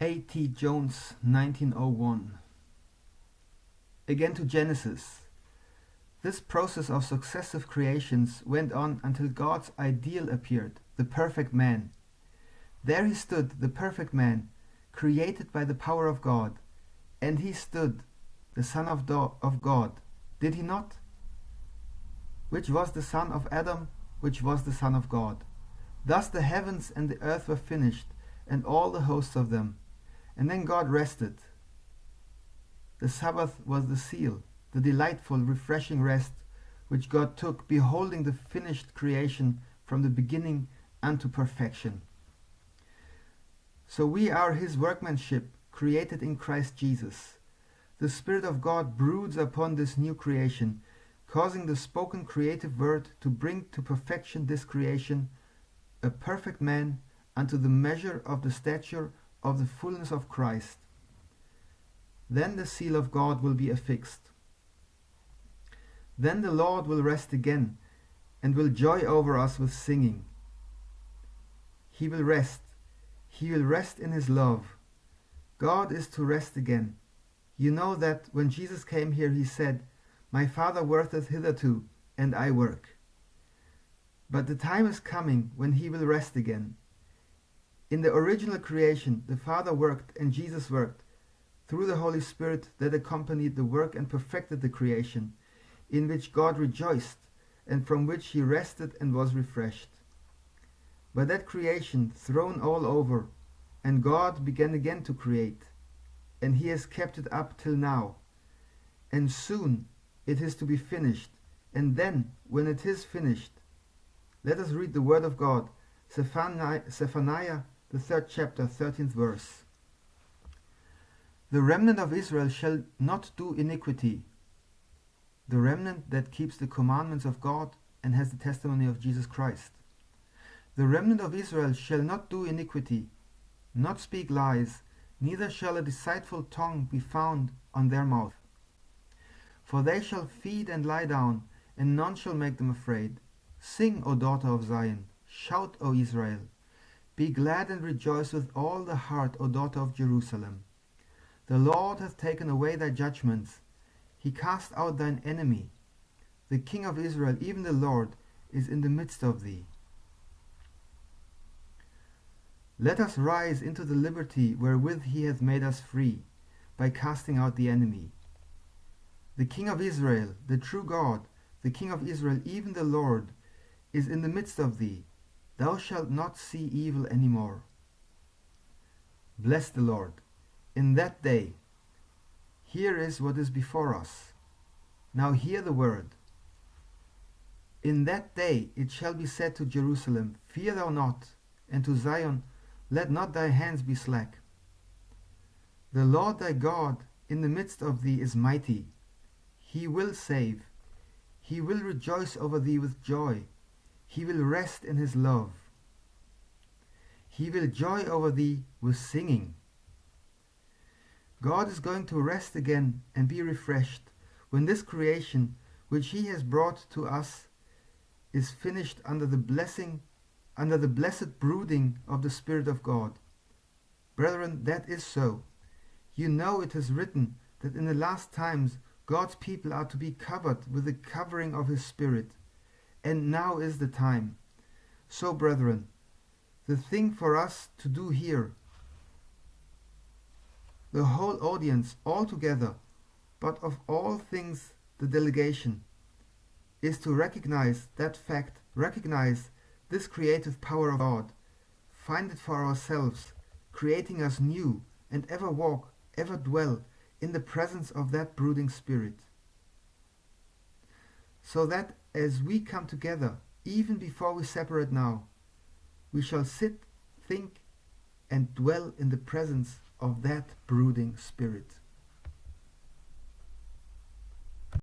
A.T.Jones, 1901. Again to Genesis. This process of successive creations went on until God's ideal appeared, the perfect man. There he stood, the perfect man, created by the power of God, and he stood, the Son of God, did he not? Which was the son of Adam, which was the Son of God. Thus the heavens and the earth were finished, and all the hosts of them. And then God rested. The Sabbath was the seal, the delightful, refreshing rest which God took, beholding the finished creation from the beginning unto perfection. So we are his workmanship, created in Christ Jesus. The Spirit of God broods upon this new creation, causing the spoken creative word to bring to perfection this creation, a perfect man, unto the measure of the stature of the fullness of Christ. Then the seal of God will be affixed. Then the Lord will rest again, and will joy over us with singing. He will rest. He will rest in his love. God is to rest again. You know that when Jesus came here, he said, "My Father worketh hitherto, and I work." But the time is coming when he will rest again. In the original creation, the Father worked and Jesus worked through the Holy Spirit that accompanied the work and perfected the creation, in which God rejoiced and from which he rested and was refreshed. But that creation thrown all over, and God began again to create, and he has kept it up till now. And soon it is to be finished, and then, when it is finished, let us read the word of God, Zephaniah, the 3rd chapter, 13th verse. The remnant of Israel shall not do iniquity. The remnant that keeps the commandments of God and has the testimony of Jesus Christ. The remnant of Israel shall not do iniquity, not speak lies, neither shall a deceitful tongue be found on their mouth. For they shall feed and lie down, and none shall make them afraid. Sing, O daughter of Zion, shout, O Israel. Be glad and rejoice with all the heart, O daughter of Jerusalem. The Lord hath taken away thy judgments. He cast out thine enemy. The King of Israel, even the Lord, is in the midst of thee. Let us rise into the liberty wherewith he hath made us free, by casting out the enemy. The King of Israel, the true God, the King of Israel, even the Lord, is in the midst of thee. Thou shalt not see evil any more. Bless the Lord. In that day, here is what is before us. Now hear the word. In that day it shall be said to Jerusalem, Fear thou not, and to Zion, Let not thy hands be slack. The Lord thy God in the midst of thee is mighty. He will save. He will rejoice over thee with joy. He will rest in his love. He will joy over thee with singing. God is going to rest again and be refreshed when this creation which he has brought to us is finished under the blessed brooding of the Spirit of God. Brethren, that is so. You know it is written that in the last times God's people are to be covered with the covering of his Spirit. And now is the time. So, brethren, the thing for us to do here, the whole audience all together, but of all things the delegation, is to recognize that fact, recognize this creative power of God, find it for ourselves, creating us new, and ever walk, ever dwell in the presence of that brooding Spirit. So that as we come together, even before we separate now, we shall sit, think, and dwell in the presence of that brooding Spirit.